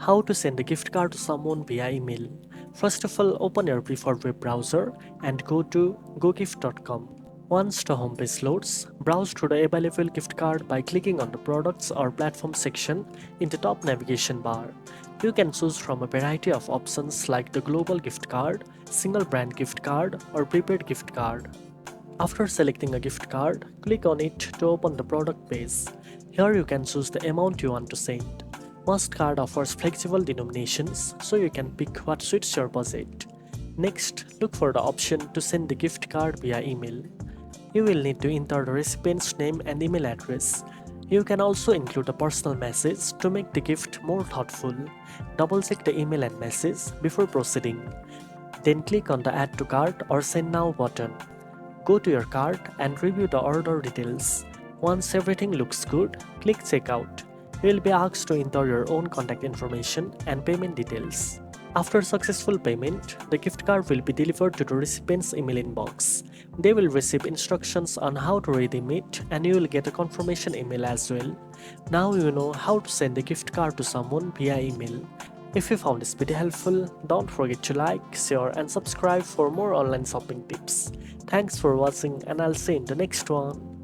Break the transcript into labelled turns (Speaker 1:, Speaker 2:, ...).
Speaker 1: How to send a gift card to someone via email. First of all, open your preferred web browser and go to gogift.com. Once the homepage loads, browse through the available gift card by clicking on the products or platform section in the top navigation bar. You can choose from a variety of options like the global gift card, single brand gift card, or prepaid gift card. After selecting a gift card, click on it to open the product page. Here you can choose the amount you want to send. Most card offers flexible denominations, so you can pick what suits your budget. Next, look for the option to send the gift card via email. You will need to enter the recipient's name and email address. You can also include a personal message to make the gift more thoughtful. Double check the email and message before proceeding. Then click on the Add to Cart or Send Now button. Go to your cart and review the order details. Once everything looks good, click Checkout. You will be asked to enter your own contact information and payment details. After successful payment, the gift card will be delivered to the recipient's email inbox. They will receive instructions on how to redeem it and you will get a confirmation email as well. Now you know how to send a gift card to someone via email. If you found this video helpful, don't forget to like, share and subscribe for more online shopping tips. Thanks for watching and I'll see you in the next one.